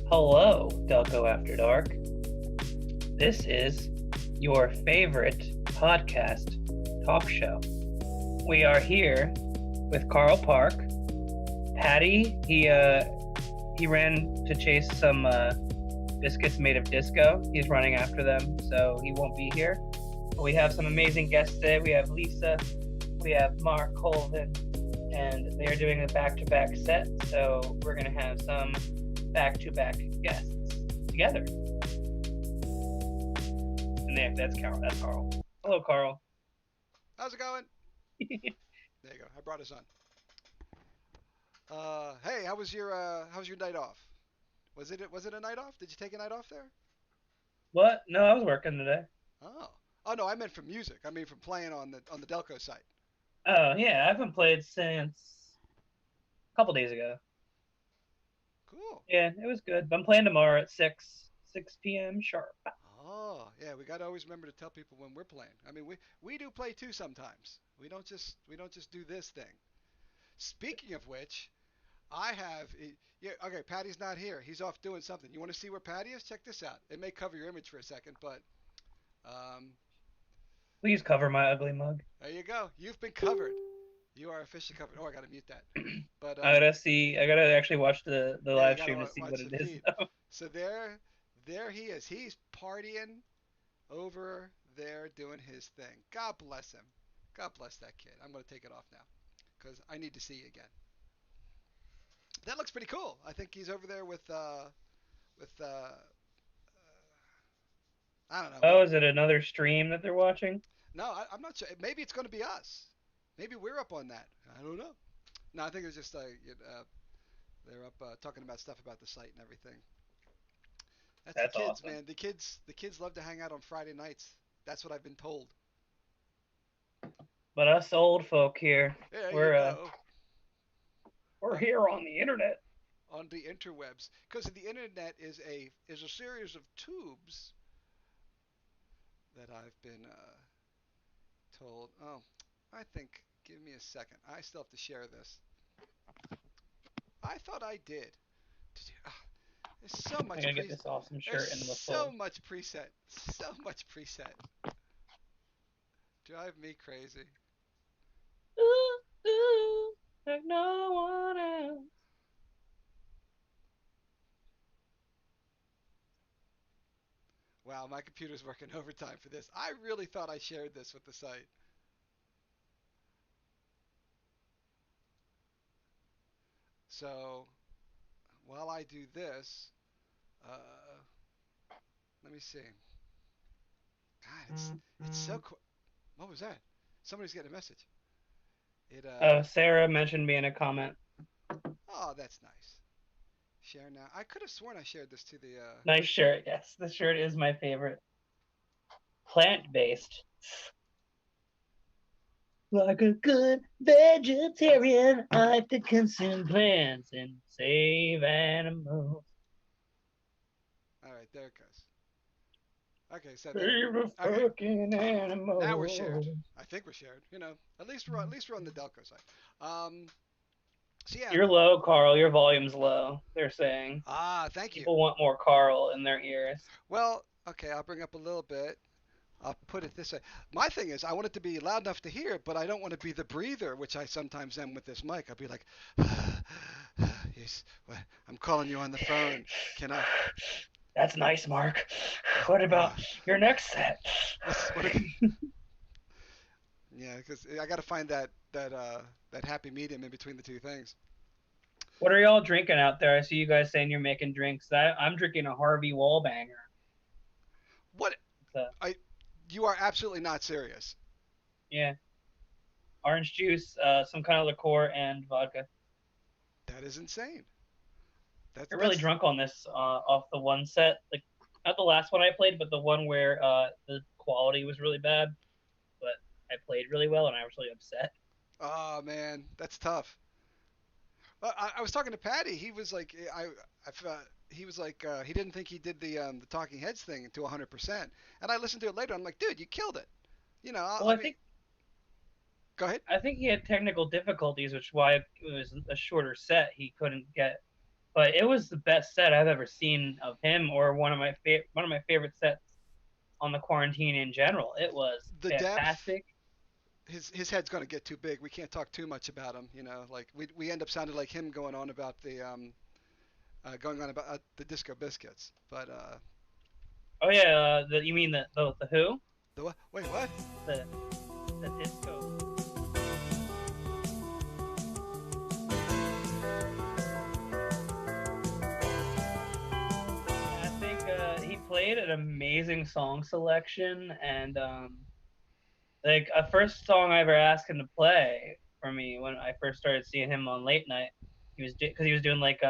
Hello, Delco After Dark. This is your favorite podcast talk show. We are here with Carl Park. Patty, he ran to chase some biscuits made of disco. He's running after them, so he won't be here. But we have some amazing guests today. We have Lisa, we have Mark Colvin, and they are doing a back-to-back set. So we're gonna have some back-to-back guests together. And there, that's Carl. That's Carl. Hello, Carl. How's it going? There you go. I brought his son. Hey, how was your night off? Was it a night off? Did you take a night off there? What? No, I was working today. Oh. Oh no, I meant from music. I mean from playing on the Delco site. Oh yeah, I haven't played since a couple days ago. Cool. Yeah, it was good. I'm playing tomorrow at six p.m. sharp. Oh, yeah, we got to always remember to tell people when we're playing. I mean, we do play too sometimes. We don't just do this thing. Speaking of which, yeah, okay, Patty's not here. He's off doing something. You want to see where Patty is? Check this out. It may cover your image for a second, but um, Please cover my ugly mug. there you go. You've been covered. You are officially covered. Oh, I got to mute that. But I gotta see. I gotta actually watch the yeah, you live got to stream to see what watch the it is. feed. Though. So there he is. He's partying over there doing his thing. God bless him. God bless that kid. I'm going to take it off now because I need to see you again. That looks pretty cool. I think he's over there with I don't know. Oh, is it another stream that they're watching? No, I'm not sure. Maybe it's going to be us. Maybe we're up on that. I don't know. No, I think it was just they're up talking about stuff about the site and everything. That's the That's kids, awesome. man. The kids love to hang out on Friday nights. That's what I've been told. But us old folk here, There you we're uh, go. we're Uh, here on the internet. on the interwebs, because the internet is a series of tubes that I've been told. Oh, I think. Give me a second. I still have to share this. I thought I did. There's so I much gotta get pre. this awesome There's shirt in the so full. much preset. So much preset. Drive me crazy. Ooh, ooh, like no one else. Wow, my computer's working overtime for this. I really thought I shared this with the site. So while I do this, uh, let me see. God, it's so cool. What was that? Somebody's getting a message. It Oh, Sarah mentioned me in a comment. oh, that's nice. Share now. I could have sworn I shared this to the Nice shirt. Yes, the shirt is my favorite. Plant based. Like a good vegetarian, I like to consume plants and save animals. all right, there it goes. Okay, so there. Save the Okay, fucking now we're shared. animals. I think we're shared. At least we're on the Delco side. Um, so yeah. You're low, Carl. Your volume's low, they're saying. Thank you. People want more Carl in their ears. Well, okay, I'll bring up a little bit. I'll put it this way. My thing is, I want it to be loud enough to hear, but I don't want to be the breather, which I sometimes am with this mic. I'll be like, yes, I'm calling you on the phone. Can I? That's nice, Mark. What Uh, about your next set? what? Yeah, because I got to find that happy medium in between the two things. What are y'all drinking out there? I see you guys saying you're making drinks. I'm drinking a Harvey Wallbanger. What? So, I? You are absolutely not serious. yeah, orange juice, some kind of liqueur, and vodka. That is insane. That's Got really that's. drunk on this off the one set, like not the last one I played, but the one where the quality was really bad, but I played really well and I was really upset. Oh man, that's tough. I was talking to Patty. He was like, he was like, he didn't think he did the Talking Heads thing to 100%. And I listened to it later. I'm like, dude, you killed it. Well, I mean, go ahead. I think he had technical difficulties, which is why it was a shorter set. He couldn't get. but it was the best set I've ever seen of him, or one of my favorite sets on the quarantine in general. It was The depth, fantastic. his head's going to get too big. We can't talk too much about him. You know, like we end up sounding like him going on about the Disco Biscuits. But Oh yeah, you mean the Who? wait, what? The the disco. I think he played an amazing song selection, and like a first song I ever asked him to play for me when I first started seeing him on late night. Because he was doing like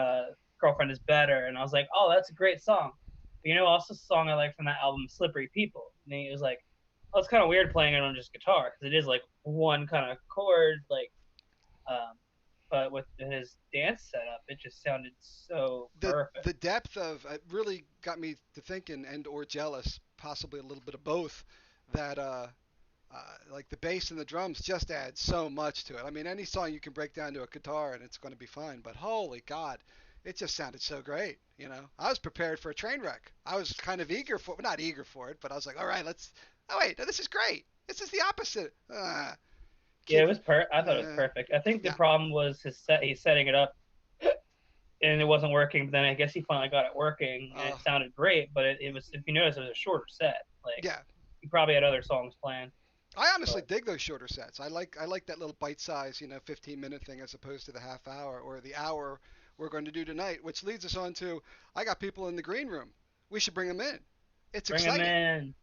"Girlfriend Is Better," and I was like, "Oh, that's a great song." But, also a song I like from that album, "Slippery People." And he was like, "Oh, it's kind of weird playing it on just guitar because it is like one kind of chord, like." Um, but with his dance setup, it just sounded so perfect. The depth of it really got me to thinking and or jealous, possibly a little bit of both. That like the bass and the drums just add so much to it. I mean, any song you can break down to a guitar and it's going to be fine. But holy God, it just sounded so great. You know, I was prepared for a train wreck. I was kind of eager for, well, not eager for it, but I was like, all right, let's. Oh wait, no, this is great. This is the opposite. Yeah, it Kid, was I thought it was perfect. I think the yeah. problem was his set. He's setting it up and it wasn't working. But then I guess he finally got it working, and Uh, it sounded great. But it was, if you notice, it was a shorter set. Like yeah, he probably had other songs planned. I honestly But dig those shorter sets. I like that little bite size, 15-minute thing as opposed to the half hour or the hour we're going to do tonight, which leads us on to I got people in the green room. We should bring them in. It's bring him exciting. in.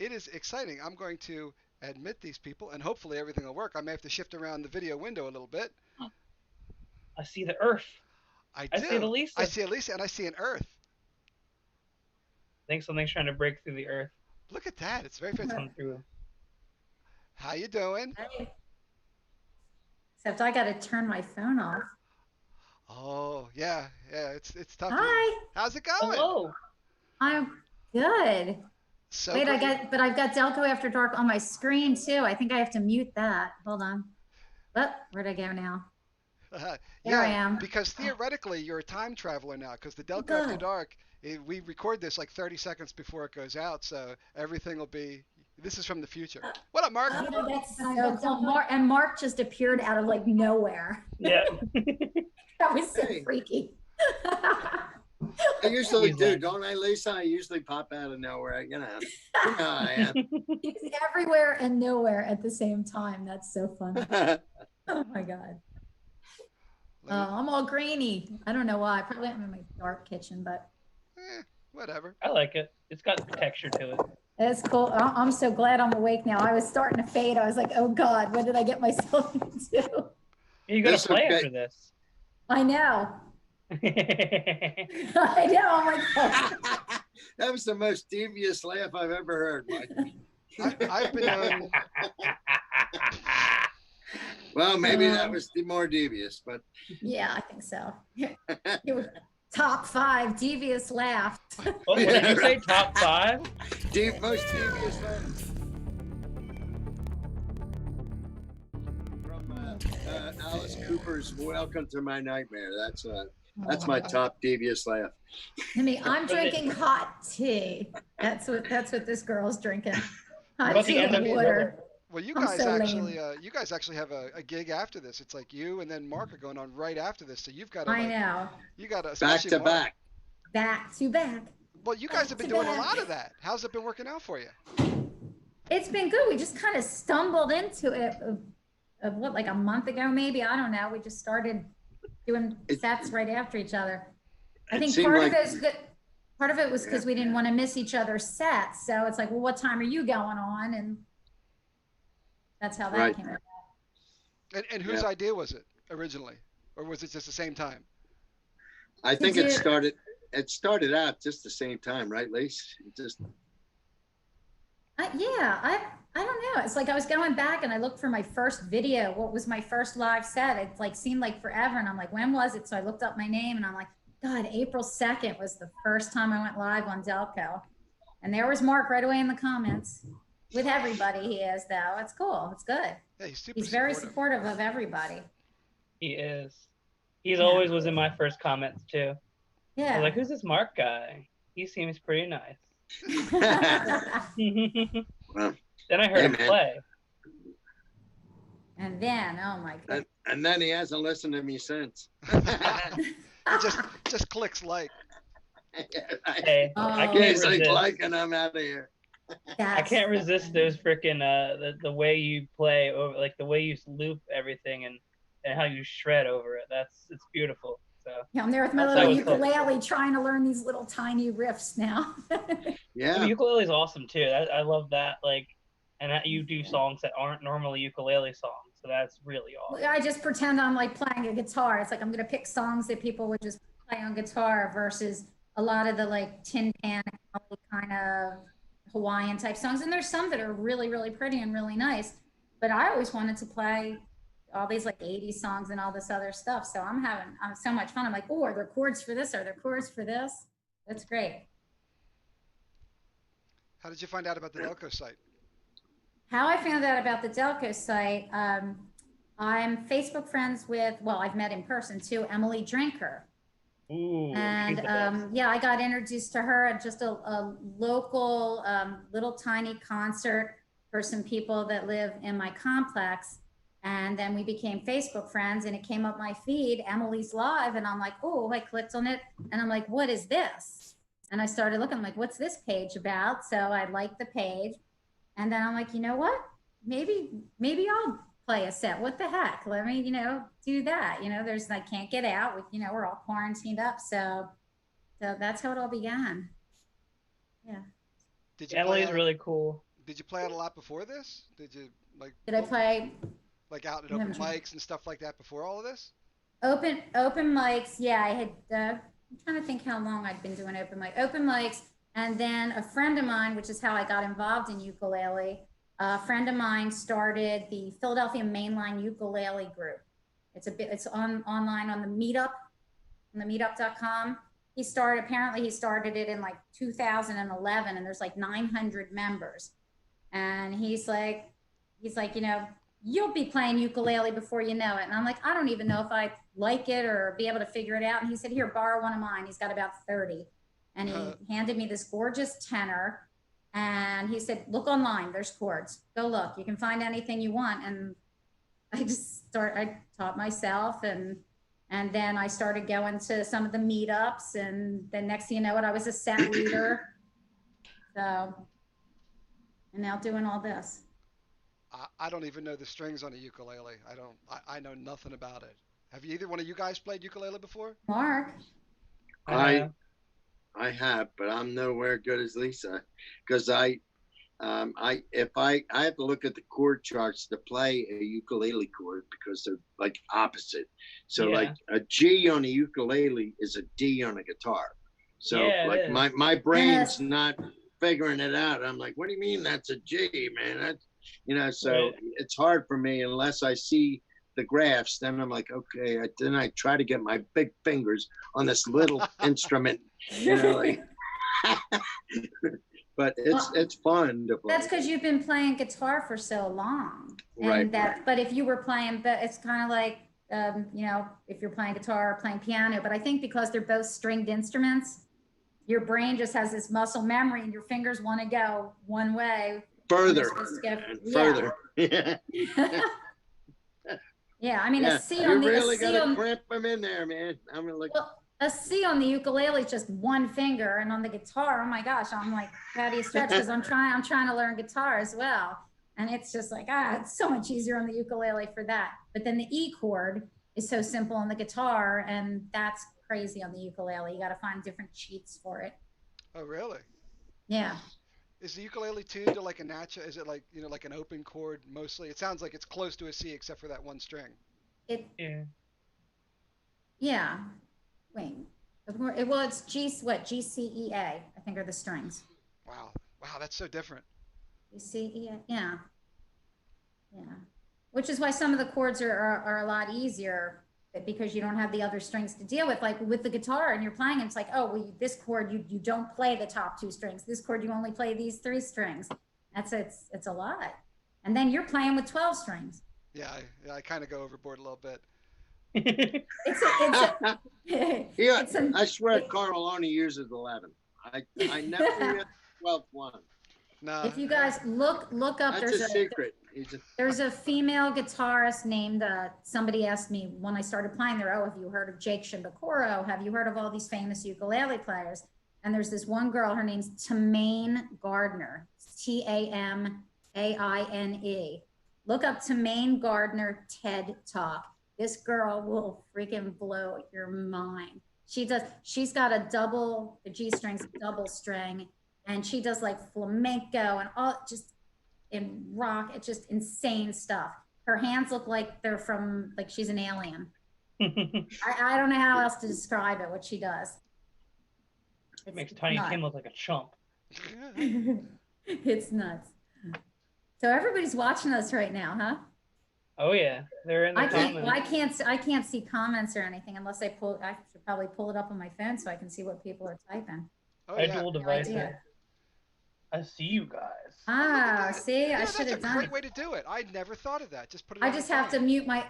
It is exciting. I'm going to admit these people and hopefully everything will work. I may have to shift around the video window a little bit. I see the Earth. I I see the do. I Lisa. see Elisa and I see an Earth. I think something's trying to break through the Earth. Look at that. It's very fancy. Come through. How you doing? Hey. Except I got to turn my phone off. Oh, yeah. Yeah, it's tough. Hi, How's it going? Hello. I'm good. So Wait, great. but I've got Delco After Dark on my screen too. I think I have to mute that. Hold on. Oh, where'd I go now? There I Yeah, am. because theoretically you're a time traveler now. Because the Oh, Delco After good. Dark, we record this like 30 seconds before it goes out, so everything will be. This is from the future. What up, Mark? Oh, that's so cool. Mark just appeared out of like nowhere. Yeah. That was so Hey. freaky. I usually He's do, like- don't I, Lisa? I usually pop out of nowhere. You know how I am. He's everywhere and nowhere at the same time. That's so funny. Oh my God. Oh, I'm all grainy. I don't know why. Probably I'm in my dark kitchen, but Whatever. I like it. It's got texture to it. it's cool. I'm so glad I'm awake now. I was starting to fade. I was like, oh God, what did I get myself into? You gotta That's play okay. after this. I know. I know. I'm like, oh. That was the most devious laugh I've ever heard, Mike. I've been. Well, maybe that was the more devious, but Yeah, I think so. It was top 5 devious laughs. What did you say? Top 5? most devious laugh. From Alice Cooper's "Welcome to My Nightmare." That's my top devious laugh. I mean, I'm drinking hot tea. That's what this girl's drinking. Hot About the tea end and of- water. Well, you I'm guys so lame. actually have a gig after this. It's like you and then Mark are going on right after this, so you've got to. I know. You got to. Back especially to Mark. back. Back to back. Well, you guys have been Back to doing a back. lot of that. How's it been working out for you? It's been good. We just kind of stumbled into it of what, like a month ago, maybe. I don't know. We just started doing sets right after each other. I It think seemed part like- of it was good. Part of it was because we didn't want to miss each other's sets. So it's like, well, what time are you going on? And that's how that Right. came about. And whose Yeah. idea was it originally, or was it just the same time? I think Did it you- started. It started out just the same time, right, Lise? It just Yeah, I don't know. It's like I was going back and I looked for my first video. What was my first live set? It like seemed like forever. And I'm like, when was it? So I looked up my name and I'm like, God, April 2nd was the first time I went live on Delco. And there was Mark right away in the comments. With everybody he is, though. It's cool. It's good. Yeah, he's super He's very supportive. supportive of everybody. He is. He's Yeah. always was in my first comments too. I was Yeah. like, who's this Mark guy? He seems pretty nice. Well, Then I heard hey, him man. play. And then, oh my god. And then he hasn't listened to me since. He just clicks like. Hey, I can't He's like, resist. and I'm out of here. I can't resist those freaking the way you play over, like the way you loop everything and how you shred over it. It's beautiful. So Yeah, I'm there with my That little was cool. ukulele trying to learn these little tiny riffs now. Yeah. the ukulele's awesome too. I love that. Like, and that you do songs that aren't normally ukulele songs. So that's really awesome. I just pretend I'm like playing a guitar. It's like I'm gonna pick songs that people would just play on guitar versus a lot of the like tin pan kind of Hawaiian type songs. And there's some that are really, really pretty and really nice. But I always wanted to play all these like 80s songs and all this other stuff. So I'm so much fun. I'm like, oh, are there chords for this? Are there chords for this? That's great. How did you find out about the Delco site? How I found out about the Delco site, I'm Facebook friends with, well, I've met in person too, Emily Drinker. Ooh, And yeah, I got introduced to her at just a local little tiny concert for some people that live in my complex. And then we became Facebook friends and it came up my feed, Emily's Live. And I'm like, oh, I clicked on it and I'm like, what is this? And I started looking, I'm like, what's this page about? So I liked the page. And then I'm like, you know what? Maybe I'll play a set. What the heck? Let me, do that. I can't get out. We're all quarantined up. So that's how it all began. Yeah. Emily's really cool. Did you play out a lot before this? Did you like? Did I play? Like out at open mics and stuff like that before all of this? Open mics. Yeah, I had. I'm trying to think how long I'd been doing open mics, and then a friend of mine, which is how I got involved in ukulele. A friend of mine started the Philadelphia Mainline Ukulele Group. It's online on the Meetup, on the Meetup.com. He started it in like 2011, and there's like 900 members. And he's like, you'll be playing ukulele before you know it. And I'm like, I don't even know if I like it or be able to figure it out. And he said, here, borrow one of mine. He's got about 30. And he handed me this gorgeous tenor. And he said, look online, there's chords. Go look, you can find anything you want. And I taught myself and then I started going to some of the meetups. And then next thing you know it, I was a set leader. So, and now doing all this. I don't even know the strings on a ukulele. I know nothing about it. Have either one of you guys played ukulele before? Mark? I have, but I'm nowhere good as Lisa because I have to look at the chord charts to play a ukulele chord because they're like opposite. So like a G on a ukulele is a D on a guitar. So like my brain's not figuring it out. I'm like, what do you mean that's a G, man? That's so it's hard for me unless I see the graphs. Then I'm like, okay. Then I try to get my big fingers on this little instrument, like. But it's fun to play. That's because you've been playing guitar for so long, and right. But if you were playing, but it's kind of like if you're playing guitar or playing piano. But I think because they're both stringed instruments, your brain just has this muscle memory, and your fingers want to go one way. Further. Further. Yeah. Yeah, I mean, yeah. a C on the You really got to cramp them in there, man. I'm like. Well, a C on the ukulele is just one finger, and on the guitar, oh my gosh, I'm like, how do you stretch? Because I'm trying to learn guitar as well, and it's just like it's so much easier on the ukulele for that. But then the E chord is so simple on the guitar, and that's crazy on the ukulele. You got to find different cheats for it. Oh, really? Yeah. Is the ukulele tuned to like a natural? Is it like like an open chord mostly? It sounds like it's close to a C except for that one string. Yeah. Wait. Well, it's G C E A, I think, are the strings. Wow, that's so different. G C E A, yeah. Which is why some of the chords are a lot easier because you don't have the other strings to deal with. Like with the guitar, and you're playing, and it's like, oh, well, this chord you don't play the top two strings. This chord you only play these three strings. It's a lot. And then you're playing with 12 strings. Yeah, I kind of go overboard a little bit. Yeah, it's a, I swear Carl only uses 11. I never use 12th one. Nah. if you guys look up, That's a secret. there's a female guitarist named, somebody asked me when I started playing there, oh, have you heard of Jake Shimbakuro? Have you heard of all these famous ukulele players? And there's this one girl, her name's Tamaine Gardner, Tamaine. Look up Tamaine Gardner TED Talk. This girl will freaking blow your mind. She's got a G string's a double string, and she does like flamenco and all just in rock. It's just insane stuff. Her hands look like they're from, like she's an alien. I don't know how else to describe it, what she does. It makes Tiny Tim look like a chump. It's nuts. So everybody's watching us right now, huh? Oh yeah, they're in the comments. Well, I can't see comments or anything unless I should probably pull it up on my phone so I can see what people are typing. Oh, I dual device it. I see you guys. Ah, see, I should have done. That's a great way to do it. I never thought of that. Just put it. I just have to mute my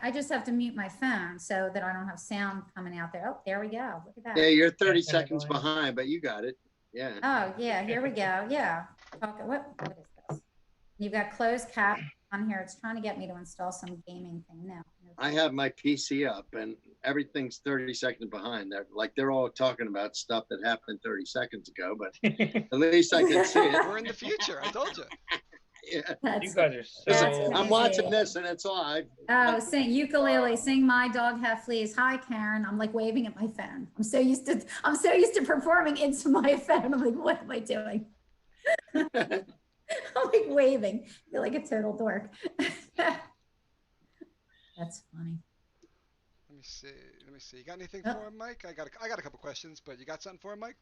phone so that I don't have sound coming out there. Oh, there we go. Look at that. Yeah, you're 30 seconds behind, but you got it. Yeah. Oh yeah, here we go. Yeah. What is this? You've got closed cap on here. It's trying to get me to install some gaming thing now. I have my PC up and everything's 30 seconds behind. They're all talking about stuff that happened 30 seconds ago, but at least I can see it. We're in the future. I told you. Yeah. You guys are so. I'm watching this and it's live. Oh, sing ukulele, sing My Dog Have Fleas. Hi, Karen. I'm like waving at my phone. I'm so used to performing into my phone. I'm like, what am I doing? I'm like waving. I feel like a total dork. That's funny. Let me see. You got anything for him, Mike? I got a couple questions, but you got something for him, Mike?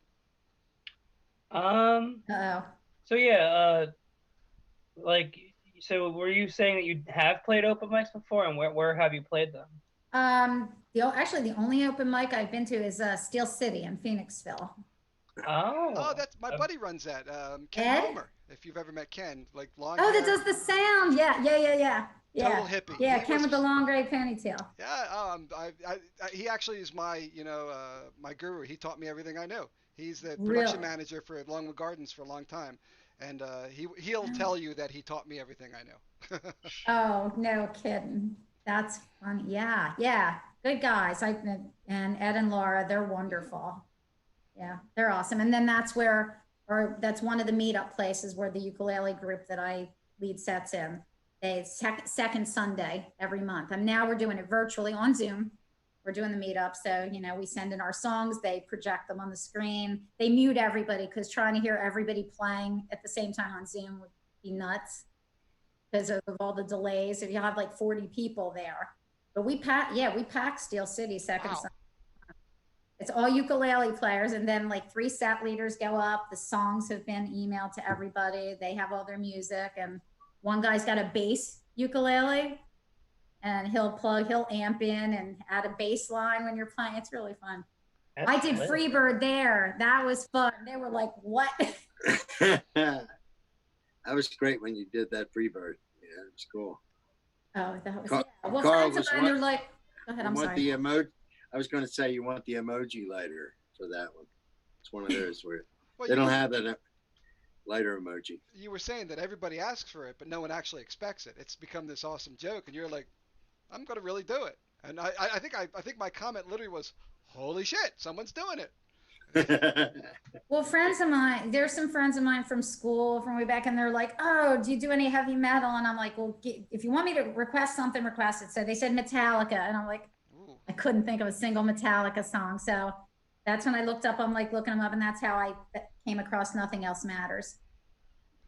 Uh-oh. So yeah, so were you saying that you have played open mics before, and where have you played them? Actually the only open mic I've been to is Steel City in Phoenixville. Oh, that's my buddy runs that. Ken Homer. If you've ever met Ken, like long. Oh, that does the sound. Yeah. Total hippie. Yeah, Ken with the long gray ponytail. Yeah, he actually is my, my guru. He taught me everything I know. He's the production manager for Longwood Gardens for a long time, and he'll tell you that he taught me everything I know. Oh, no kidding. That's funny. Yeah. Good guys. And Ed and Laura, they're wonderful. Yeah, they're awesome. And then that's one of the meetup places where the ukulele group that I lead sets in. Second Sunday every month. And now we're doing it virtually on Zoom. We're doing the meetup. So, we send in our songs, they project them on the screen. They mute everybody because trying to hear everybody playing at the same time on Zoom would be nuts because of all the delays. If you have like 40 people there. But we pack Steel City second Sunday. It's all ukulele players, and then like 3 set leaders go up. The songs have been emailed to everybody. They have all their music, and one guy's got a bass ukulele, and he'll amp in and add a bass line when you're playing. It's really fun. I did Freebird there. That was fun. They were like, what? That was great when you did that Freebird. Yeah, it was cool. Oh, that was, Well, Carl friends of mine, they're like, go ahead, I'm sorry. I was going to say you want the emoji lighter for that one. It's one of those where they don't have that lighter emoji. You were saying that everybody asks for it, but no one actually expects it. It's become this awesome joke, and you're like, I'm going to really do it. And I think my comment literally was, holy shit, someone's doing it. Well, friends of mine, there's some friends of mine from school from way back, and they're like, oh, do you do any heavy metal? And I'm like, well, if you want me to request something, request it. So they said Metallica, and I'm like, I couldn't think of a single Metallica song. So that's when I looked up, I'm like looking them up, and that's how I came across Nothing Else Matters.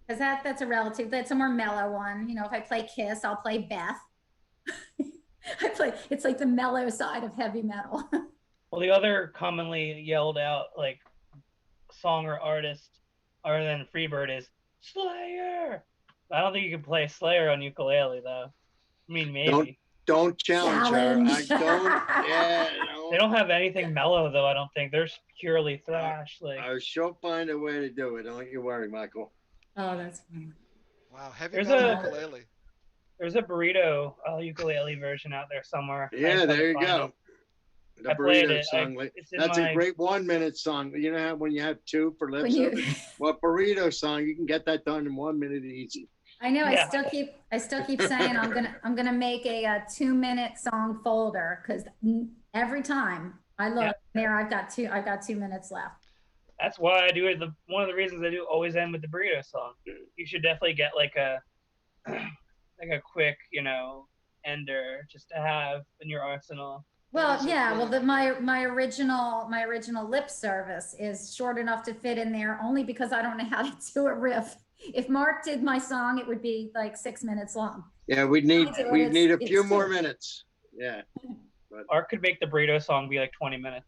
Because that's a relative, that's a more mellow one. If I play Kiss, I'll play Beth. It's like the mellow side of heavy metal. Well, the other commonly yelled out like song or artist other than Freebird is Slayer. I don't think you can play Slayer on ukulele though. I mean, maybe. Don't challenge her. I don't. Yeah, no. They don't have anything mellow though. I don't think they're purely thrash. She'll find a way to do it. Don't you worry, Michael. Oh, that's funny. Wow, heavy metal ukulele. There's a burrito ukulele version out there somewhere. Yeah, there you go. The I played burrito it. song. That's a great 1 minute song. You know how when you have two for lip service? Well, burrito song, you can get that done in 1 minute easy. I know. Yeah. I still keep saying I'm gonna make a 2 minute song folder because every time I look there, I've got 2 minutes left. That's why I do it. One of the reasons I do always end with the burrito song. You should definitely get like a quick, ender just to have in your arsenal. Well, yeah. Well, my original lip service is short enough to fit in there only because I don't know how to do a riff. If Mark did my song, it would be like 6 minutes long. Yeah, we need a few more minutes. Yeah. But Mark could make the burrito song be like 20 minutes.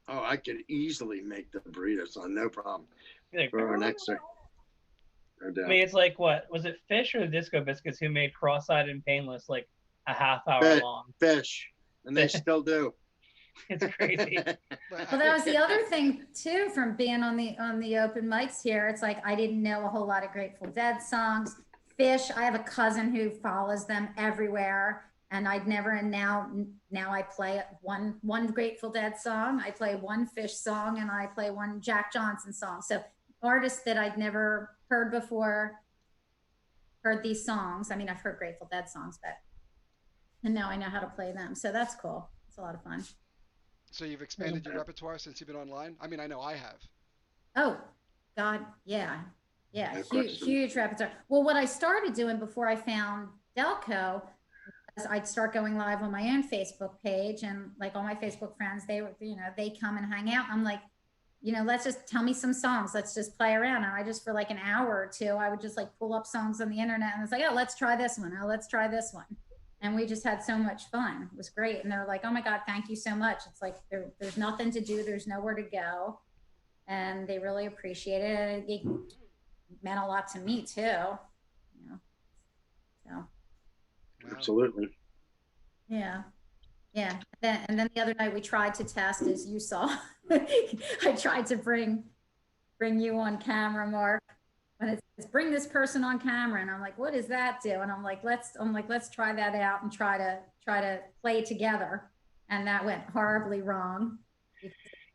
Oh, I could easily make the burrito song, no problem. For our next one. No doubt. I mean, it's like, what was it, Fish or the Disco Biscuits who made Cross-Eyed and Painless like a half hour long? Fish, and they still do. It's crazy. Well, that was the other thing too from being on the open mics here. It's like I didn't know a whole lot of Grateful Dead songs. Fish, I have a cousin who follows them everywhere, and I'd never. And now I play one Grateful Dead song, I play one Fish song, and I play one Jack Johnson song. So artists that I'd never heard before heard these songs. I mean, I've heard Grateful Dead songs, and now I know how to play them. So that's cool. It's a lot of fun. So you've expanded your repertoire since you've been online? I mean, I know I have. Oh, God, yeah. Yeah, huge repertoire. Well, what I started doing before I found Delco was I'd start going live on my own Facebook page, and like all my Facebook friends, they come and hang out. I'm like, let's just tell me some songs. Let's just play around. And I just, for like an hour or two, I would just like pull up songs on the internet, and it's like, oh, let's try this one. Oh, let's try this one. And we just had so much fun. It was great. And they're like, oh my God, thank you so much. It's like, there's nothing to do. There's nowhere to go. And they really appreciated it. It meant a lot to me too. So. Absolutely. Yeah. Yeah. And then the other night we tried to test, as you saw, I tried to bring you on camera, Mark. When it says bring this person on camera, and I'm like, what does that do? And I'm like, let's try that out and try to play together. And that went horribly wrong.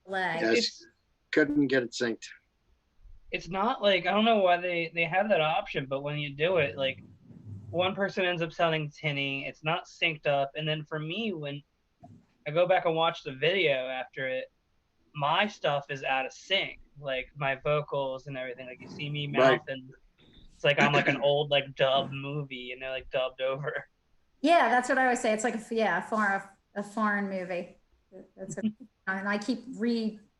Yes, couldn't get it synced. It's not like, I don't know why they have that option, but when you do it, like one person ends up sounding tinny, it's not synced up. And then for me, when I go back and watch the video after it, my stuff is out of sync, like my vocals and everything. Like you see me mouth, and it's like I'm like an old like dub movie, and they're like dubbed over. Yeah, that's what I always say. It's like a foreign movie. That's and I keep uninstalling,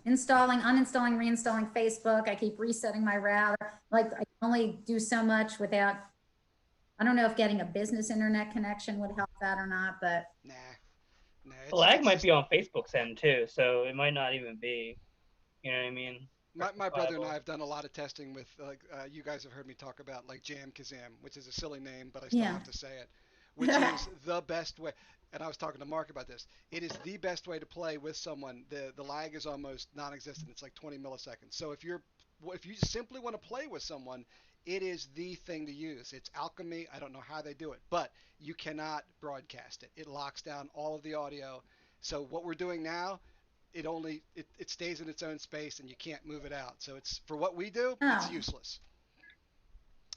reinstalling Facebook. I keep resetting my router. Like I only do so much without. I don't know if getting a business internet connection would help that or not, but nah. The lag might be on Facebook's end too, so it might not even be. You know what I mean? My brother and I have done a lot of testing with, you guys have heard me talk about like Jam Kazam, which is a silly name, but I still have to say it, which is the best way. And I was talking to Mark about this. It is the best way to play with someone. The lag is almost non-existent. It's like 20 milliseconds. So if you simply want to play with someone, it is the thing to use. It's alchemy. I don't know how they do it, but you cannot broadcast it. It locks down all of the audio. So what we're doing now, it stays in its own space and you can't move it out. So it's, for what we do, it's useless.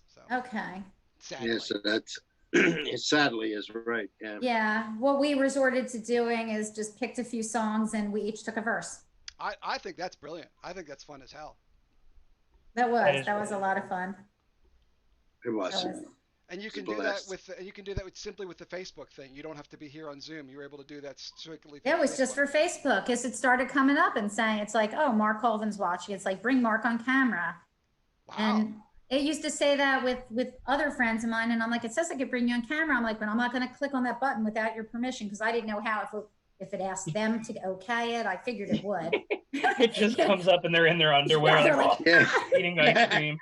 So okay. Sadly. Yeah, so that's it sadly is right. Yeah. Yeah. What we resorted to doing is just picked a few songs and we each took a verse. I think that's brilliant. I think that's fun as hell. That was a lot of fun. It was. And you can do that with simply with the Facebook thing. You don't have to be here on Zoom. You're able to do that strictly. It was just for Facebook, because it started coming up and saying, it's like, oh, Mark Colvin's watching. It's like, bring Mark on camera. Wow. And it used to say that with other friends of mine, and I'm like, it says I could bring you on camera. I'm like, but I'm not going to click on that button without your permission, because I didn't know how, if it asked them to okay it. I figured it would. It just comes up and they're in their underwear, eating ice cream.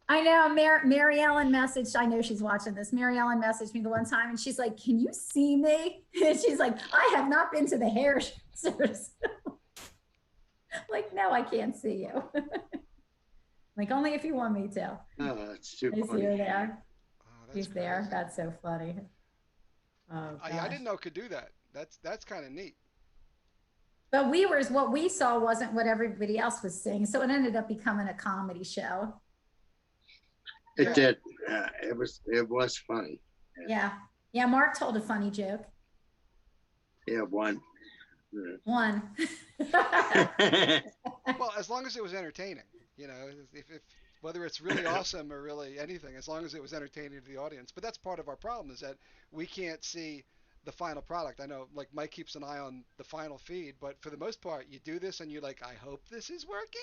I know Mary Ellen messaged, I know she's watching this. Mary Ellen messaged me the one time and she's like, can you see me? And she's like, I have not been to the hairdressers. Like, no, I can't see you. Like, only if you want me to. Oh, that's too I funny. see her there. Oh, She's there. That's so funny. Oh, I gosh. didn't know it could do that. That's kind of neat. But what we saw wasn't what everybody else was seeing. So it ended up becoming a comedy show. It did. It was funny. Yeah. Yeah. Mark told a funny joke. Yeah, one. One. Well, as long as it was entertaining, you know, if whether it's really awesome or really anything, as long as it was entertaining to the audience. But that's part of our problem is that we can't see the final product. I know, like Mike keeps an eye on the final feed, but for the most part, you do this and you're like, I hope this is working,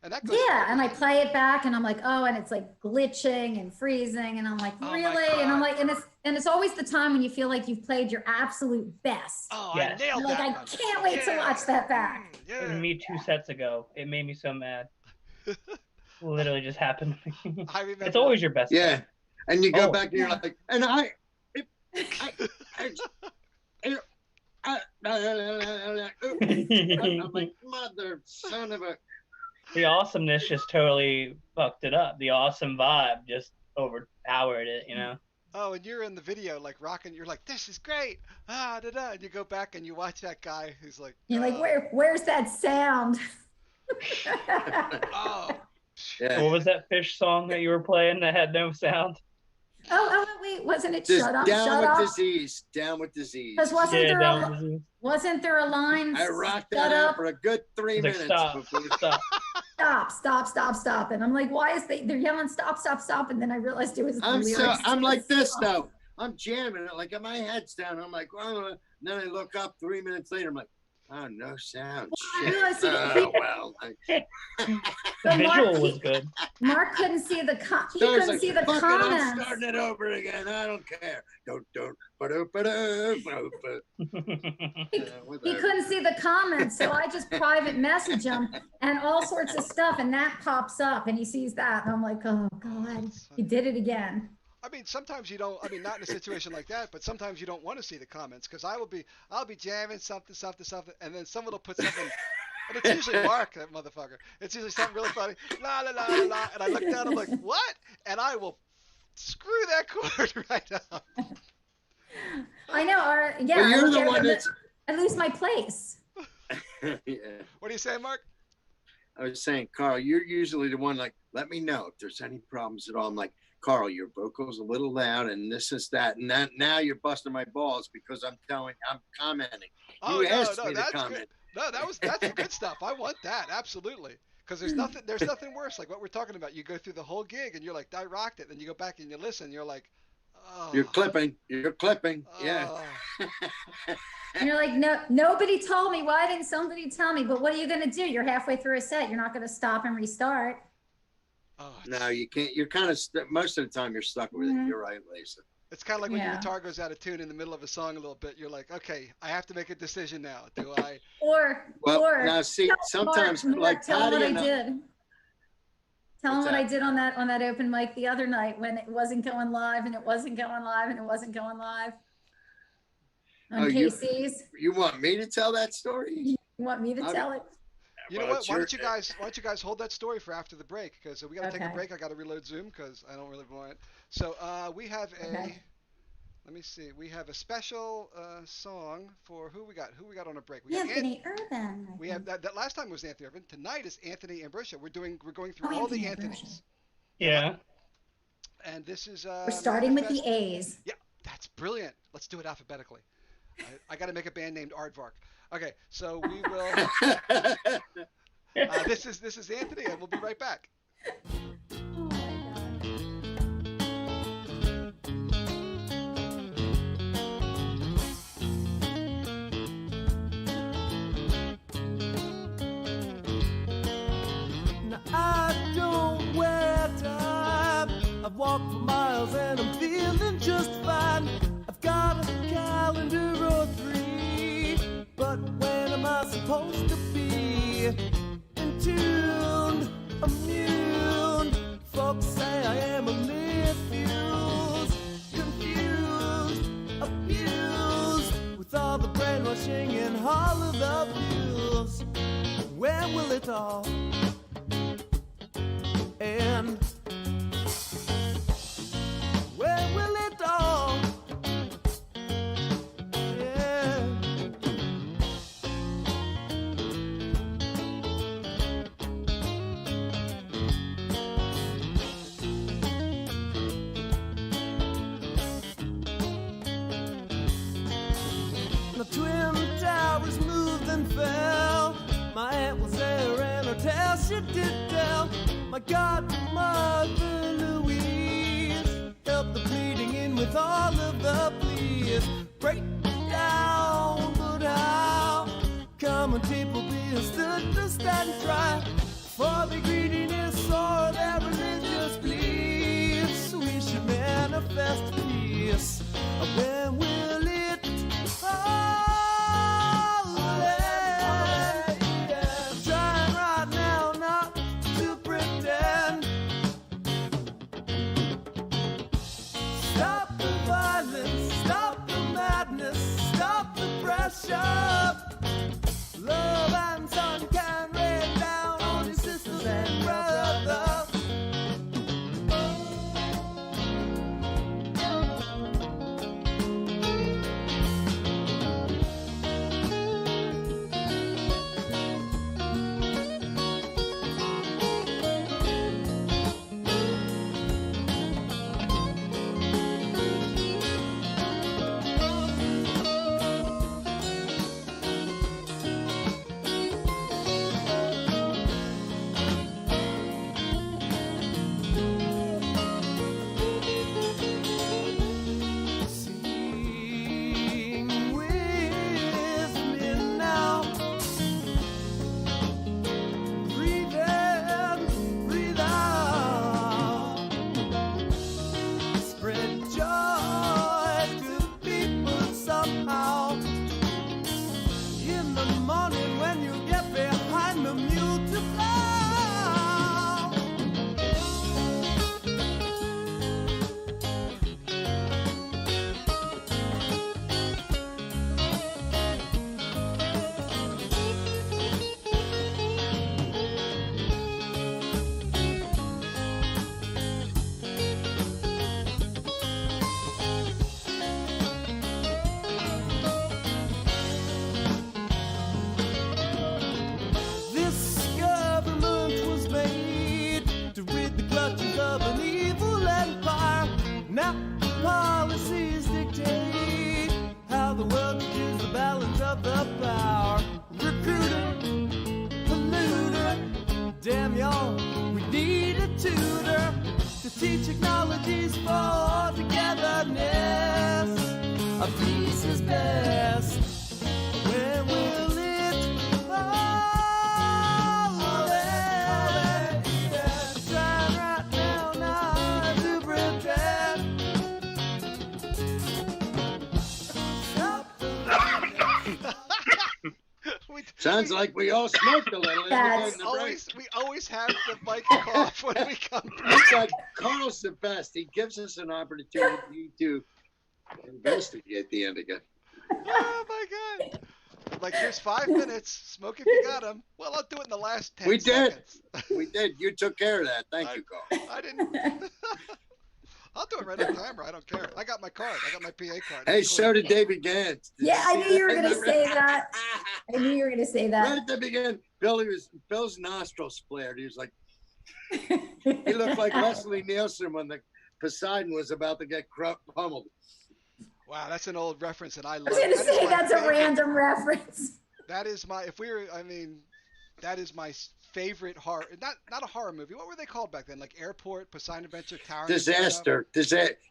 and that goes. Yeah, and I play it back, and I'm like, oh, and it's like glitching and freezing, and I'm like, really? And I'm like, and it's always the time when you feel like you've played your absolute best. Oh, Yes. I nailed You're like, that I one. can't wait to watch that back. It was me 2 sets ago. It made me so mad. Literally just happened to me. I remember. It's always your best. Yeah, set. and you go Oh. back and you're like, and I'm like, mother, son of a. The awesomeness just totally fucked it up. The awesome vibe just overpowered it, you know? Oh, and you're in the video like rocking. You're like, this is great. Ah, da da. And you go back and you watch that guy who's like, You're like, where's that sound? Oh. Yeah. What was that fish song that you were playing that had no sound? Oh, wait, wasn't it Just Shut Up, down Shut with Up? disease. Down with disease. Because wasn't there a line? I rocked Shut that out up, for a good 3 It's minutes. like, stop. stop. And I'm like, why is they're yelling stop. And then I realized it was the lyrics. I'm to like the this song. though. I'm jamming it, like my head's down. I'm like, oh, and then I look up 3 minutes later. I'm like, oh, no sound. I Shit. realized he- Oh, well. The But visual Mark, was good. Mark couldn't see the he So I was couldn't like, see the fuck it, comments. I'm starting it over again. I don't care. Don't. He couldn't see the comments, so I just private message him and all sorts of stuff, and that pops up, and he sees that, and I'm like, oh God, he did it again. I mean, sometimes you don't. I mean, not in a situation like that, but sometimes you don't want to see the comments because I'll be jamming something, and then someone will put something. And it's usually Mark, that motherfucker. It's usually something really funny, la la la la la, and I look down, I'm like, what? And I will screw that chord right up. I know, yeah. But you're the one that's. I lose my place. Yeah. What are you saying, Mark? I was saying, Carl, you're usually the one like, let me know if there's any problems at all. I'm like, Carl, your vocal's a little loud and this is that. And that now you're busting my balls because I'm commenting. Oh, You asked no, me to that's comment. good. No, that's the good stuff. I want that, absolutely. Because there's nothing worse. Like what we're talking about, you go through the whole gig and you're like, I rocked it. Then you go back and you listen, you're like, oh. You're clipping. Yeah. And you're like, no, nobody told me. Why didn't somebody tell me? But what are you going to do? You're halfway through a set. You're not going to stop and restart. Oh, No, you can't. You're kind of most of the time you're stuck with it. You're right, Lisa. it's kind of like when your Yeah. guitar goes out of tune in the middle of a song a little bit. You're like, okay, I have to make a decision now. Do I? Or Now see, sometimes Mark, like tell how them do what you I know? did. Tell them What's what I that? did on that open mic the other night when it wasn't going live and it wasn't going live and it wasn't going live on Oh, you- KC's. You want me to tell that story? You want me to I'll- tell it? You know Well, what? it's Why your- don't you guys hold that story for after the break? Because we got to take a Okay. break. I got to reload Zoom because I don't really want it. So we have a. Okay. Let me see. We have a special song for who we got. Who we got on a break? We got Anthony Urban. We have that last time was Anthony Irvin. Tonight is Anthony Ambrosia. We're going through all Anthony the Ambrosia. Anthonys. Yeah. And this is We're starting with the Manifest- A's. Yeah, that's brilliant. Let's do it alphabetically. I got to make a band named Aardvark. Okay, so we will. This is Anthony, and we'll be right back. Oh my God. Now I don't wear time. I've walked for miles and I'm feeling just fine. I've got a calendar or three, but when am I supposed to be in tune, immune? Folks say I am a fuse, confused, abused with all the brainwashing and all of the views. Where will it all end? Where will it all The twin towers moved and fell. My aunt was there and her tale she did tell. My godmother Louise helped the bleeding in with all of the pleas. Break down, but how? Common people being stood to stand trial for the greediness or their religious beliefs. We should manifest peace. When will it all end? I'm trying right now not to pretend. Stop the violence, stop the madness, stop the pressure. Love and sun can rain down on your sisters and brothers. Sounds like we all smoked a little. We always have the mic cough when we come. It's like Carl's the best. He gives us an opportunity to investigate the end again. Oh my God! Like, here's 5 minutes. Smoke if you got them. Well, I'll do it in the last 10 seconds. We did. You took care of that. Thank you, Carl. I didn't. I'll do it right on camera. I don't care. I got my card. I got my PA card. Hey, so did David Gantz. Yeah, I knew you were going to say that. I knew you were going to say that. Right at the beginning, Bill's nostrils flared. He was like, he looked like Leslie Nielsen when the Poseidon was about to get pummeled. Wow, that's an old reference, and I love. I was going to say that's a random reference. That is my. That is my favorite horror. Not a horror movie. What were they called back then? Like Airport, Poseidon Adventure, Tower. Disaster.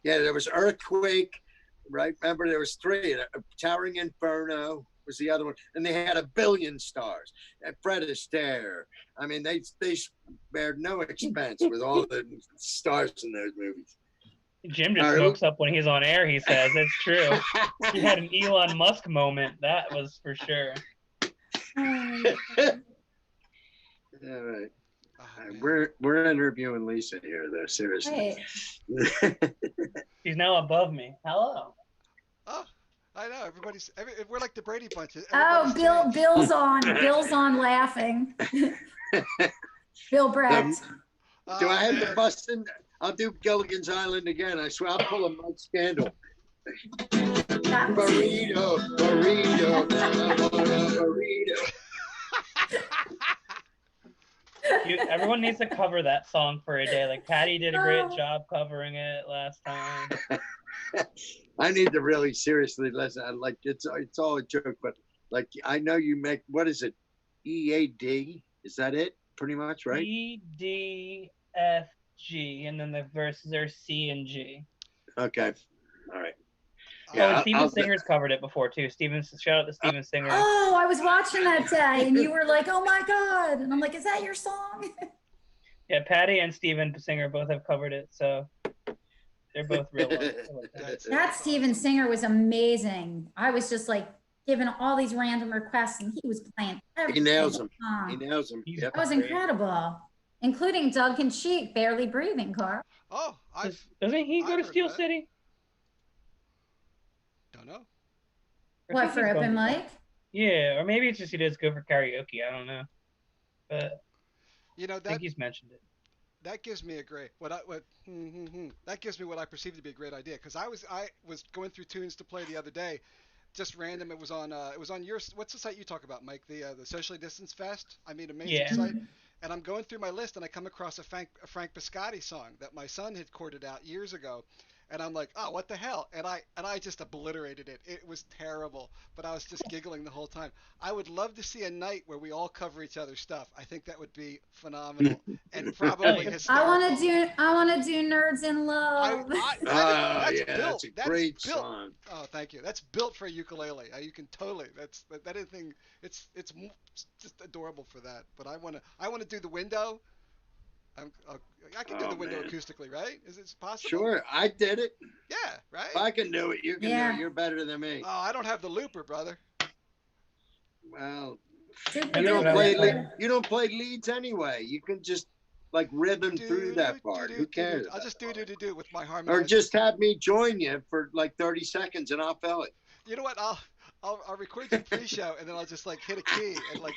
Yeah, there was Earthquake, right? Remember, there was 3. Towering Inferno was the other one, and they had 1 billion stars. And Fred Astaire. I mean, they spared no expense with all the stars in those movies. Jim just smokes up when he's on air, he says. It's true. He had an Elon Musk moment. That was for sure. All right. We're interviewing Lisa here, though. Seriously. Hey. She's now above me. Hello. Oh, I know. We're like the Brady Bunch. Bill's on laughing. Bill Brecht. Do I have to bust in? I'll do Gilligan's Island again. I swear I'll pull a Mike Scandal. Burrito. Everyone needs to cover that song for a day. Like Patty did a great job covering it last time. I need to really seriously listen. Like it's all a joke, but like I know you make what is it? EAD? Is that it? Pretty much, right? EDFG, and then the verses are C and G. Okay. All right. Yeah, and Steven Singer's covered it before too. Shout out to Steven Singer. Oh, I was watching that day, and you were like, "Oh my god!" And I'm like, "Is that your song?" Yeah, Patty and Steven Singer both have covered it, so they're both real. That Steven Singer was amazing. I was just like given all these random requests, and he was playing every He nails them. song. He nails them. Yep. That was incredible, including Duncan Sheik, Barely Breathing, Carl. Oh, doesn't he go to Steel City? Don't know. What, for open mic? Yeah, or maybe it's just he does go for karaoke. I don't know, but that, I think he's mentioned it. That gives me a great that gives me what I perceive to be a great idea, because I was going through tunes to play the other day, just random. It was on your, what's the site you talk about, Mike? The Socially Distanced Fest. I mean, amazing site. And I'm going through my list, and I come across a Frank Biscotti song that my son had chorded out years ago. And I'm like, oh, what the hell? And I just obliterated it. It was terrible, but I was just giggling the whole time. I would love to see a night where we all cover each other's stuff. I think that would be phenomenal and probably hysterical. I want to do Nerds in Love. That's a great song. Oh, thank you. That's built for a ukulele. You can totally. That thing. It's just adorable for that. But I want to do the window. I can do the window acoustically, right? Is it possible? Sure, I did it. Yeah, right? If I can do it, you can do it. You're better than me. Oh, I don't have the looper, brother. Well, you don't play leads anyway. You can just like rhythm through that part. Who cares? I'll just do with my harmonizer. Or just have me join you for like 30 seconds and I'll fill it. You know what? I'll record some pre-show and then I'll just like hit a key and like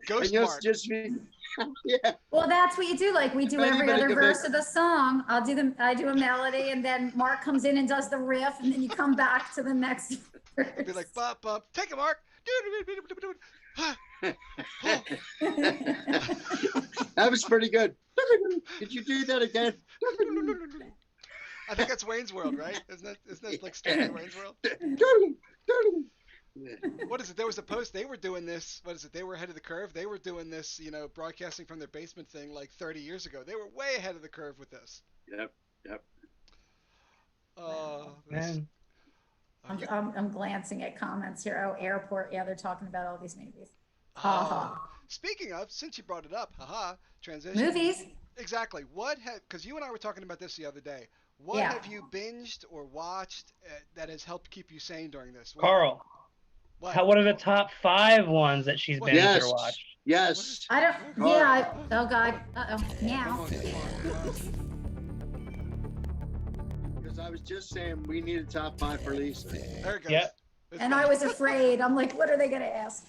ghost mark. Yeah. Well, that's what you do. Like we do every other verse of the song. I do a melody, and then Mark comes in and does the riff, and then you come back to the next verse. I'll be like, bop, bop, take it, Mark. That was pretty good. Could you do that again? I think that's Wayne's World, right? Isn't that like standard Wayne's World? What is it? There was a post. They were doing this. What is it? They were ahead of the curve. They were doing this, broadcasting from their basement thing like 30 years ago. They were way ahead of the curve with this. Yep. Oh, man. I'm glancing at comments here. Oh, Airport. Yeah, they're talking about all these movies. Speaking of, since you brought it up, transition. Movies. Exactly. Because you and I were talking about this the other day. What have you binged or watched that has helped keep you sane during this? Carl. What are the top 5 ones that she's binged or watched? Yes. I don't. Yeah. Oh God. Now. Because I was just saying we need a top 5 for Lisa. There it goes. Yep. And I was afraid. I'm like, what are they gonna ask?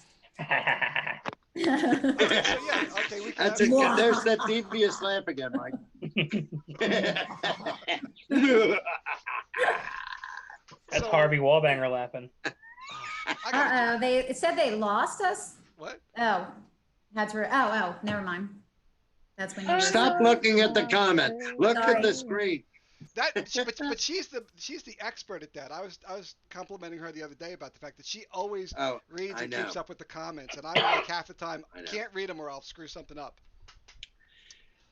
Okay, we can there's that devious laugh again, Mike. That's Harvey Wallbanger laughing. They said they lost us. What? Oh, never mind. That's when you stop looking at the comment. Look at the screen. But she's the expert at that. I was complimenting her the other day about the fact that she always reads and keeps up with the comments, and I'm like half the time I can't read them or I'll screw something up.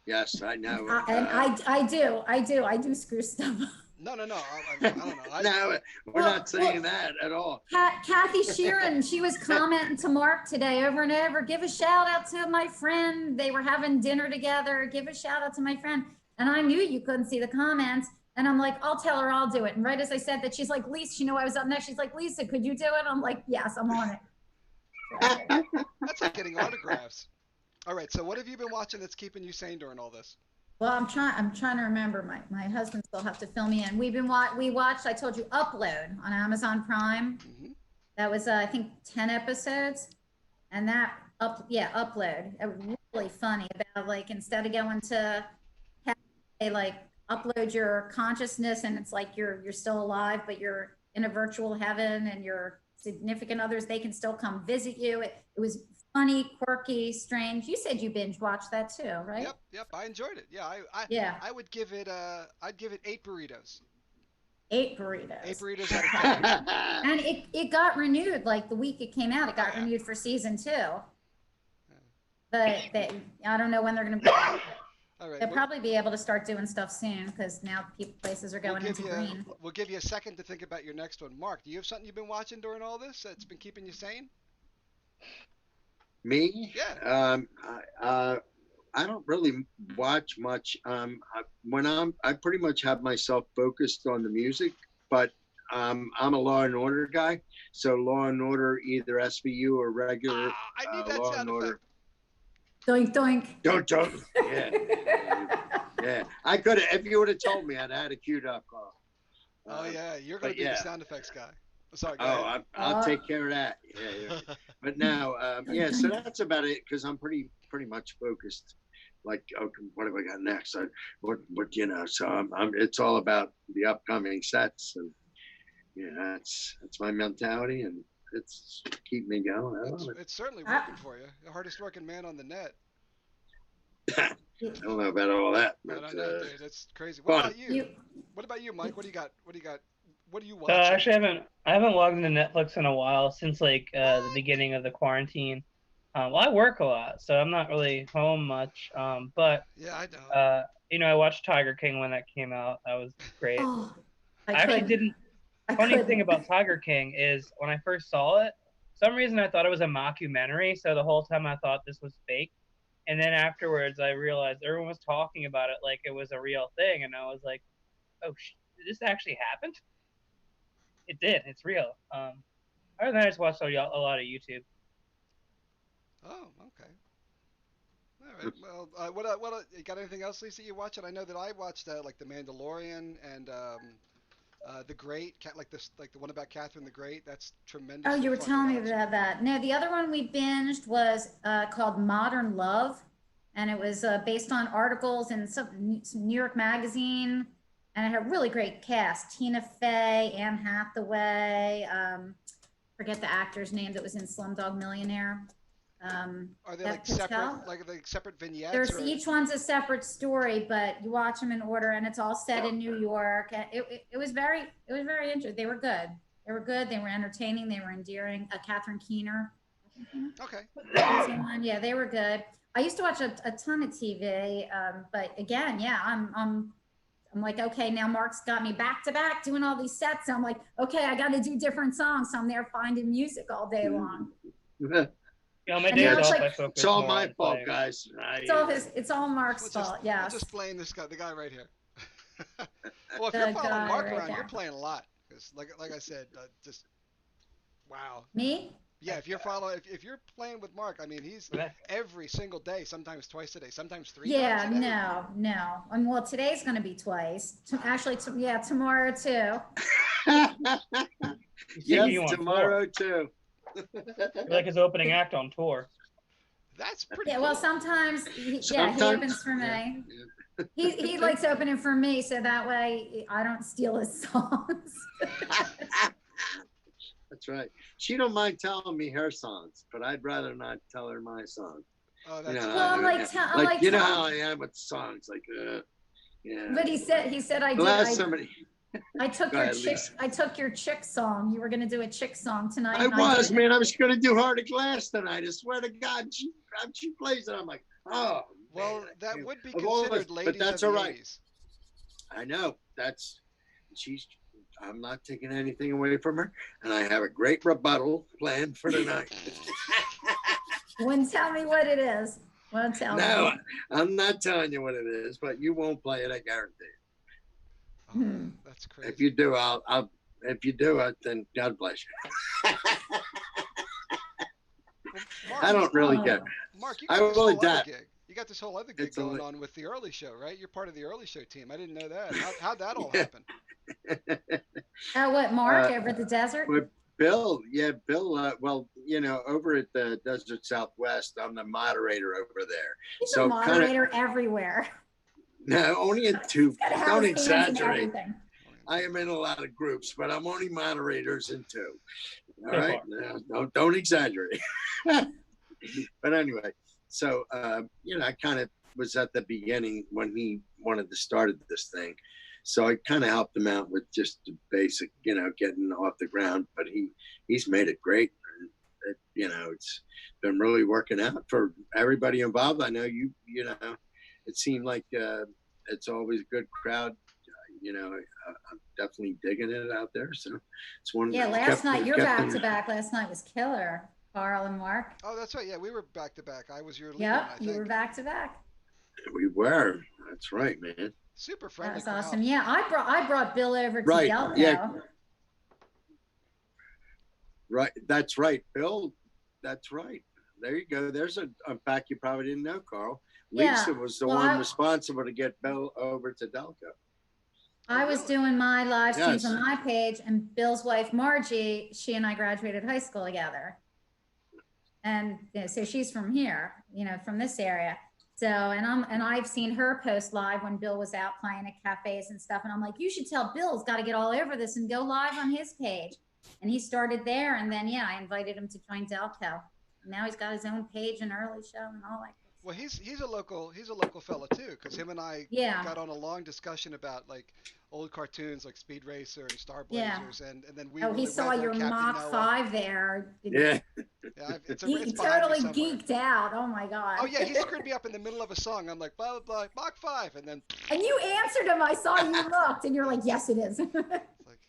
Yes, I know. And I do screw stuff up. No. I don't know. No, we're not saying that at all. Kathy Sheeran, she was commenting to Mark today over and over. Give a shout out to my friend. They were having dinner together. Give a shout out to my friend. And I knew you couldn't see the comments. And I'm like, I'll tell her I'll do it. And right as I said that, she's like, Lisa, she knew I was up next. She's like, Lisa, could you do it? I'm like, yes, I'm on it. That's like getting autographs. All right. So what have you been watching that's keeping you sane during all this? Well, I'm trying to remember. My husband still have to fill me in. We watched, I told you, Upload on Amazon Prime. Mm-hmm. That was, I think, 10 episodes. And that, Upload. Really funny about, like, instead of going to they like upload your consciousness and it's like you're still alive, but you're in a virtual heaven, and your significant others, they can still come visit you. It was funny, quirky, strange. You said you binge watched that too, right? Yep. I enjoyed it. Yeah. I would give it I'd give it 8 burritos. 8 burritos. 8 burritos out of 10. And it got renewed like the week it came out. It got renewed for season 2. But I don't know when they're going to be. All right, They'll probably be able to start doing stuff soon because now places are going into green. We'll give you a second to think about your next one. Mark, do you have something you've been watching during all this that's been keeping you sane? Me? Yeah. I don't really watch much. I pretty much have myself focused on the music, but I'm a Law and Order guy. So Law and Order, either SVU or regular. I need that Law sound and Order. effect. Doink, doink. Don't. Yeah. Yeah. I could have, if you would have told me, I'd had it queued up, Carl. Oh, yeah. You're going to be the sound effects guy. Sorry, go ahead. I'll take care of that. Yeah. But now, so that's about it because I'm pretty much focused. Like, okay, what have I got next? So it's all about the upcoming sets, and that's my mentality, and it's keep me going. It's certainly working for you. The hardest working man on the net. I don't know about all that. But, I know, dude. That's crazy. What about you? What about you, Mike? What do you got? What do you watch? Actually, I haven't logged into Netflix in a while since like the beginning of the quarantine. Well, I work a lot, so I'm not really home much. But yeah, I know. I watched Tiger King when that came out. That was great. Oh, I actually didn't. Funny thing about Tiger King is when I first saw it, for some reason I thought it was a mockumentary. So the whole time I thought this was fake. And then afterwards I realized everyone was talking about it like it was a real thing. And I was like, oh, did this actually happen? It did. It's real. Other than that, I just watched a lot of YouTube. Oh, okay. All right. Well, what you got anything else, Lisa, you watching? I know that I watched like The Mandalorian and The Great, like the one about Catherine the Great. That's tremendous. Oh, you were telling me about that. No, the other one we binged was called Modern Love, and it was based on articles in some New York Magazine, and it had a really great cast: Tina Fey, Anne Hathaway. Forget the actor's name that was in Slumdog Millionaire. Are they like separate vignettes? Each one's a separate story, but you watch them in order, and it's all set in New York. It was very interesting. They were good. They were entertaining. They were endearing. Catherine Keener. Okay. Yeah, they were good. I used to watch a ton of TV, but again, yeah, I'm like, okay, now Mark's got me back to back doing all these sets. So I'm like, okay, I got to do different songs. So I'm there finding music all day long. My days off, it's all my fault, guys. It's all Mark's fault. Yeah. I'm just playing this guy, the guy right here. Well, if you're following Mark around, you're playing a lot. Because, like I said, just wow. Me? Yeah, if you're playing with Mark, I mean, he's every single day, sometimes twice a day, sometimes 3 times. Yeah, no. Well, today's going to be twice. Actually, tomorrow too. Yes, tomorrow too. Like his opening act on tour. That's pretty. Yeah, cool. well, sometimes he opens for me. Yeah. He likes opening for me, so that way I don't steal his songs. That's right. She don't mind telling me her songs, but I'd rather not tell her my songs. Oh, that's you know how I am with songs, like yeah. But he said I did. I took your chick song. You were gonna do a chick song tonight. I was gonna do Heart of Glass tonight. I swear to God, she plays it. I'm like, oh. Well, that would be considered ladies but that's of all the right. 80s. I know. I'm not taking anything away from her, and I have a great rebuttal planned for tonight. Wouldn't tell me what it is. Won't tell me. No, I'm not telling you what it is, but you won't play it. I guarantee it. That's crazy. If you do, I'll. If you do it, then God bless you. Mark, I don't really care. Mark, you got this whole other gig. You got this whole other gig going on with the Early Show, right? You're part of the Early Show team. I didn't know that. How'd that all happen? What, Mark, over at the desert? With Bill, well, over at the Desert Southwest, I'm the moderator over there. He's a moderator everywhere. No, only in 2. Don't exaggerate. I am in a lot of groups, but I'm only moderators in 2. All right, don't exaggerate. But anyway, so I kind of was at the beginning when he wanted to start this thing. So I kind of helped him out with just the basic, getting off the ground. But he's made it great. It's been really working out for everybody involved. I know it seemed like it's always a good crowd. I'm definitely digging it out there. So it's one. Yeah, last night you're back to back. Last night was killer. Carl and Mark. Oh, that's right. Yeah, we were back to back. I was your lead. Yep, you were back to back. We were. That's right, man. Super friendly. That was awesome. Yeah, I brought Bill over to Delco. Yeah. Right. That's right, Bill. That's right. There you go. There's a fact you probably didn't know, Carl. Lisa was the one responsible to get Bill over to Delco. I was doing my live streams on my page, and Bill's wife Margie, she and I graduated high school together, and so she's from here, from this area. So and I've seen her post live when Bill was out playing at cafes and stuff, and I'm like, you should tell Bill's got to get all over this and go live on his page. And he started there, and then I invited him to join Delco. Now he's got his own page and early show and all that. Well, he's a local fella too, because him and I got on a long discussion about like old cartoons like Speed Racer and Star Blazers, and then we. He saw your Mach 5 there. Yeah. He totally geeked out. Oh my god. Oh yeah, he screwed me up in the middle of a song. I'm like blah blah blah Mach 5, and then. And you answered him. I saw you looked, and you're like, yes, it is. Like,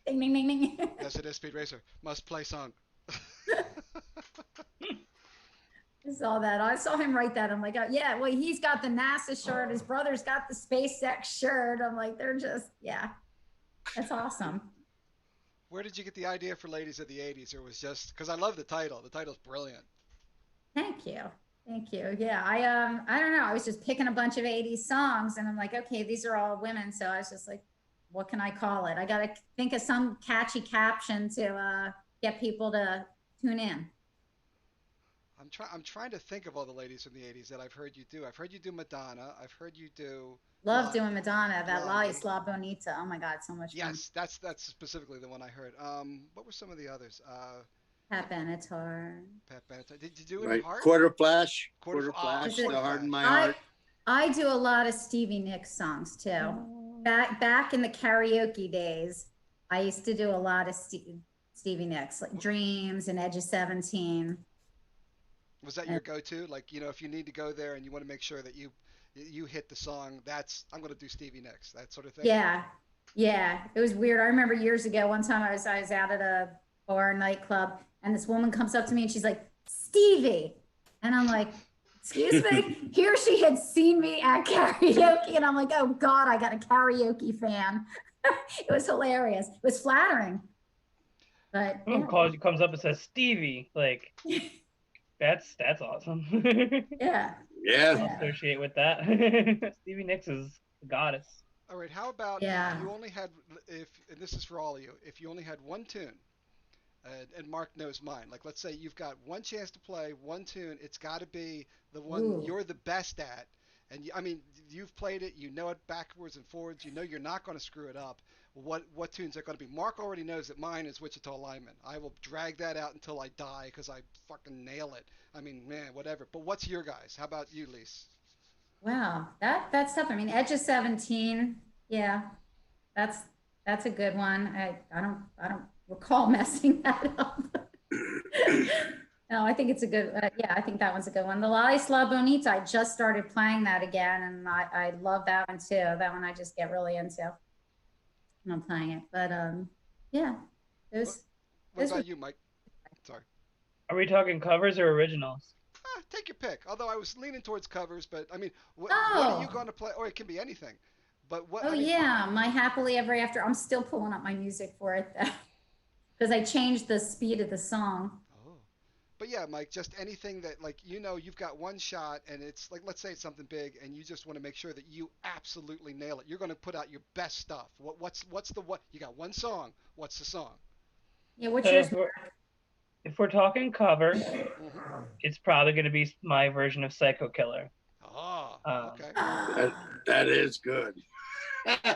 ding ding ding ding. Yes, it is Speed Racer. Must play song. I saw that. I saw him write that. I'm like, oh, yeah, well, he's got the NASA shirt. His brother's got the SpaceX shirt. I'm like, they're just, that's awesome. Where did you get the idea for Ladies of the 80s? Or was just, because I love the title. The title's brilliant. Thank you. Thank you. Yeah, I don't know. I was just picking a bunch of 80s songs, and I'm like, okay, these are all women. So I was just like, what can I call it? I got to think of some catchy caption to get people to tune in. I'm trying to think of all the ladies from the 80s that I've heard you do. I've heard you do Madonna. I've heard you do. Love doing Madonna. That La Isla Bonita. Oh my God, so much fun. Yes, that's specifically the one I heard. What were some of the others? Pat Benatar. Did you do any Heart? Quarter Flash. The Heart in My Heart. I do a lot of Stevie Nicks songs too. Back in the karaoke days, I used to do a lot of Stevie Nicks, like Dreams and Edge of 17. Was that your go-to? Like, if you need to go there and you want to make sure that you hit the song, I'm going to do Stevie Nicks, that sort of thing. Yeah. It was weird. I remember years ago, one time I was out at a bar nightclub, and this woman comes up to me and she's like, Stevie. And I'm like, excuse me? Here she had seen me at karaoke, and I'm like, oh God, I got a karaoke fan. It was hilarious. It was flattering. But who comes up and says Stevie, like that's awesome. Yeah. I'll associate with that. Stevie Nicks is the goddess. All right, how about you only had, and this is for all of you, if you only had one tune, and Mark knows mine, like let's say you've got one chance to play one tune, it's got to be the one you're the best at, and you've played it, you know it backwards and forwards, you know you're not going to screw it up. What tunes are going to be? Mark already knows that mine is Wichita Lineman. I will drag that out until I die because I fucking nail it. Man, whatever. But what's your guys? How about you, Lise? Wow, that's tough. Edge of 17. Yeah, that's a good one. I don't recall messing that up. No, I think it's a good. I think that one's a good one. The La Isla Bonita. I just started playing that again, and I love that one too. That one I just get really into. I'm playing it, but what about you, Mike? Sorry. Are we talking covers or originals? Take your pick. Although I was leaning towards covers, but what are you going to play? Or it can be anything. But what? My Happily Ever After. I'm still pulling up my music for it though, because I changed the speed of the song. But yeah, Mike, just anything that you've got one shot, and it's like, let's say it's something big, and you just want to make sure that you absolutely nail it. You're going to put out your best stuff. What's you got one song? What's the song? Yeah, what's yours? If we're talking covers, it's probably going to be my version of Psycho Killer. Oh, okay. That is good. And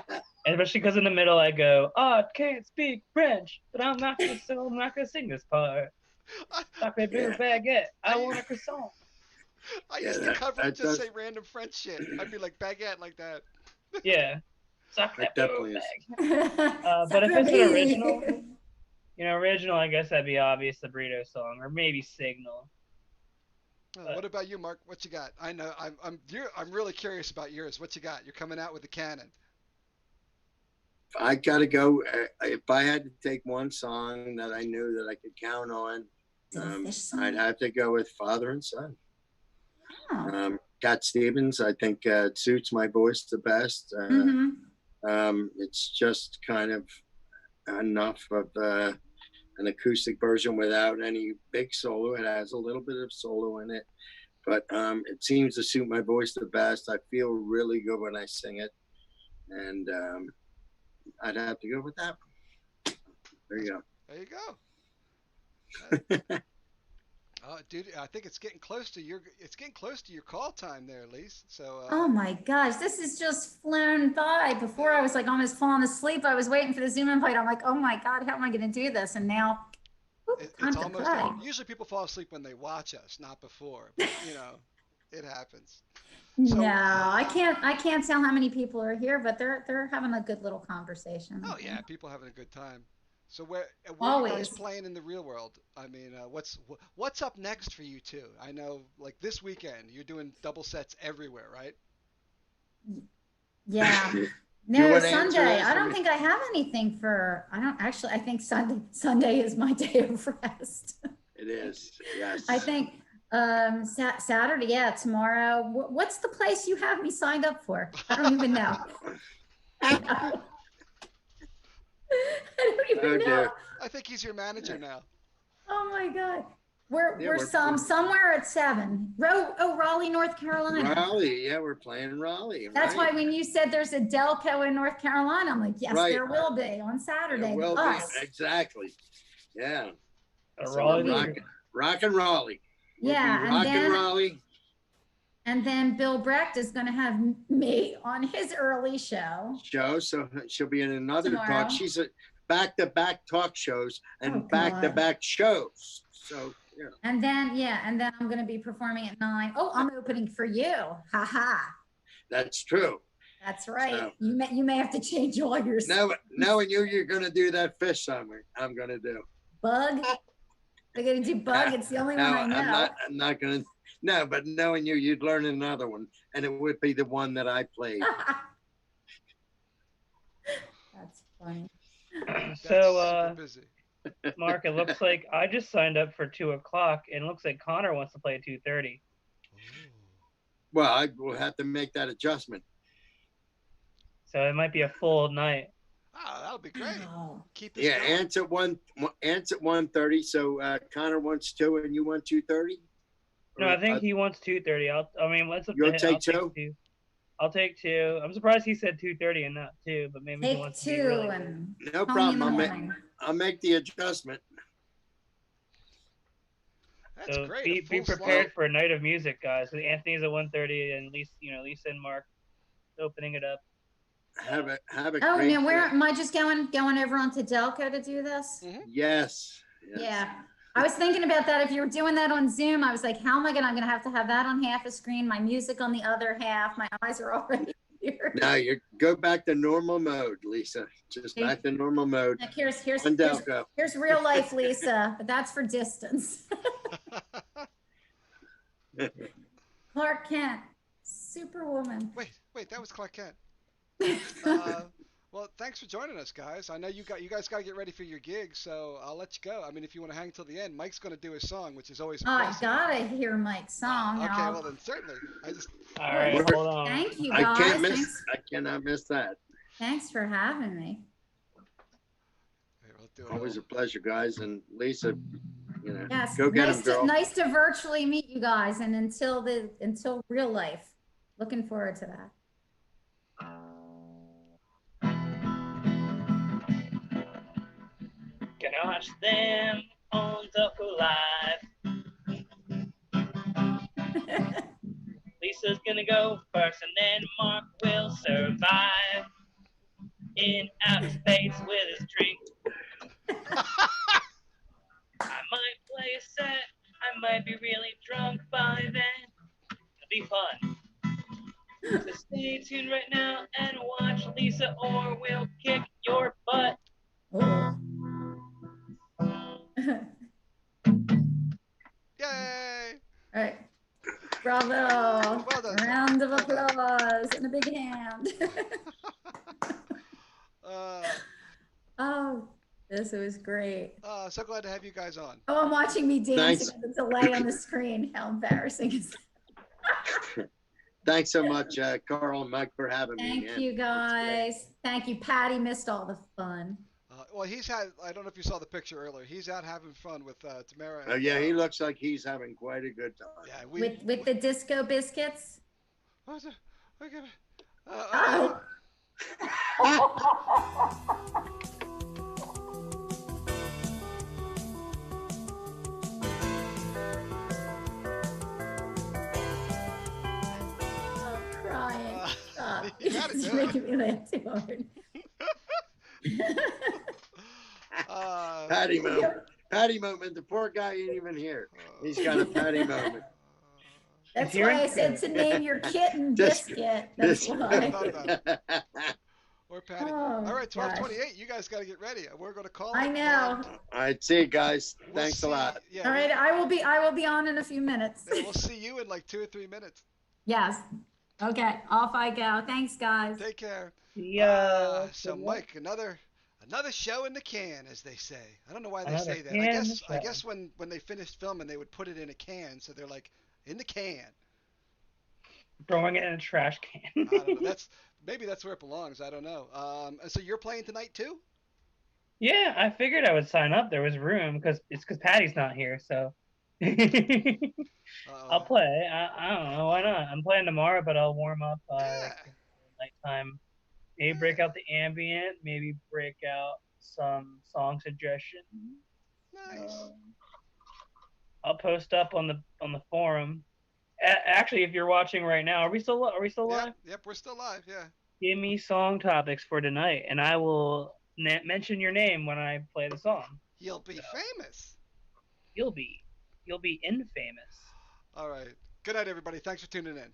especially because in the middle I go, I can't speak French, but I'm not going to sing this part. Baguette. I want a croissant. I used to cover and just say random French shit. I'd be like baguette like that. Yeah. Suck It that definitely boob is. bag. But if it's an original, original, I guess that'd be obvious, the Burrito song, or maybe Signal. What about you, Mark? What you got? I know I'm really curious about yours. What you got? You're coming out with the cannon. I gotta go. If I had to take one song that I knew that I could count on, I'd have to go with Father and Son. Cat Stevens, I think suits my voice the best. It's just kind of enough of an acoustic version without any big solo. It has a little bit of solo in it, but it seems to suit my voice the best. I feel really good when I sing it, and I'd have to go with that one. There you go. There you go. Dude, I think it's getting close to your call time there, Lise. So. Oh my gosh, this is just flown by. Before I was like almost falling asleep. I was waiting for the Zoom invite. I'm like, oh my God, how am I going to do this? And now, time it's to almost. play. Usually people fall asleep when they watch us, not before. But, it happens. So, no, I can't tell how many people are here, but they're having a good little conversation. Oh yeah, people having a good time. So where are you guys playing in the real world? I mean, what's up next for you two? I know, like this weekend, you're doing double sets everywhere, right? Yeah. No, Sunday. I don't think I have anything for. I think Sunday is my day of rest. It is. Yes. I think Saturday. Yeah, tomorrow. What's the place you have me signed up for? I don't even know. I don't even know. I think he's your manager now. Oh my God. We're somewhere at 7. Raleigh, North Carolina. Raleigh, yeah, we're playing Raleigh. That's why when you said there's a Delco in North Carolina, I'm like, yes, there will be on Saturday. There will be. Exactly. Yeah. Raleigh. Rockin' Raleigh. Yeah, Raleigh. And then Bill Brecht is going to have me on his early show. So she'll be in another talk. She's a back-to-back talk shows and back-to-back shows. So yeah. And then I'm going to be performing at 9. Oh, I'm opening for you. Ha ha. That's true. That's right. So, you may have to change all your stuff. Knowing you're going to do that fish song I'm going to do. Bug? They're going to do Bug? It's the only one I know. I'm not going to. No, but knowing you'd learn another one, and it would be the one that I played. That's funny. So, Mark, it looks like I just signed up for 2:00, and it looks like Connor wants to play at 2:30. Well, I will have to make that adjustment. So it might be a full night. Oh, that'll be great. Keep this going. Ant's at 1:30. So Connor wants 2, and you want 2:30. No, I think he wants 2:30. Let's. You'll take 2. I'll take 2. I'm surprised he said 2:30 and not 2, but maybe he wants 2 to be really and no problem. I'll make the adjustment. That's so great. Be prepared for a night of music, guys. So Anthony's at 1:30, and Lisa and Mark opening it up. Have a Oh, now where am I just going over onto Delco to do this? Mm-hmm. Yes. Yeah. I was thinking about that. If you were doing that on Zoom, I was like, how am I I'm going to have that on half a screen, my music on the other half. My eyes are already here. Now you go back to normal mode, Lisa. Just back to normal mode. Like here's real life, Lisa, but that's for distance. Clark Kent, Superwoman. Wait, that was Clark Kent. Well, thanks for joining us, guys. I know you guys got to get ready for your gig, so I'll let you go. I mean, if you want to hang till the end, Mike's going to do his song, which is always impressive. I gotta hear Mike's song. Okay, well then certainly. All right, hold on. Thank you, guys. I cannot miss that. Thanks for having me. Always a pleasure, guys. And Lisa, yes, go get him, girl. Nice to virtually meet you guys, and until real life, looking forward to that. Gonna watch them on Delco Live. Lisa's gonna go first, and then Mark will survive in outer space with his drink. I might play a set, I might be really drunk by then. It'll be fun. So stay tuned right now and watch Lisa, or we'll kick your butt. Oh. Yay! All right. Bravo. Well done, A round of well done. applause and a big hand. Oh, this was great. So glad to have you guys on. Oh, I'm watching me dancing Thanks. with the delay on the screen. How embarrassing is that? Thanks so much, Carl and Mike, for having me. Thank you, guys. Thank you. Patty missed all the fun. Well, I don't know if you saw the picture earlier. He's out having fun with Tamara. And, Yeah, he looks like he's having quite a good time. Yeah, with the disco biscuits. Oh. Crying. Stop. You gotta It's do making me laugh too hard. Patty moment. Patty moment. The poor guy ain't even here. He's got a Patty moment. That's why I said to name your kitten Biscuit. That's why. Or Patty. Oh, all right, 12:28. You guys got to get ready. We're going to call. I know. All right, see you guys. We'll Thanks a lot. Yeah, all right, I will be on in a few minutes. We'll see you in like 2 or 3 minutes. Yes. Okay, off I go. Thanks, guys. Take care. Yeah. So Mike, another show in the can, as they say. I don't know why they Another say that. can I guess when they finished filming, they would put it in a can, so they're like in the can. Throwing it in a trash can. I don't know. Maybe that's where it belongs. I don't know. So you're playing tonight too? Yeah, I figured I would sign up. There was room because Patty's not here, so I'll play. I don't know why not. I'm playing tomorrow, but I'll warm up nighttime. Maybe break out the ambient. Maybe break out some song suggestions. Nice. I'll post up on the forum. Actually, if you're watching right now, are we still live? Yep, we're still live. Yeah. Give me song topics for tonight, and I will mention your name when I play the song. You'll be famous. You'll be infamous. All right. Good night, everybody. Thanks for tuning in.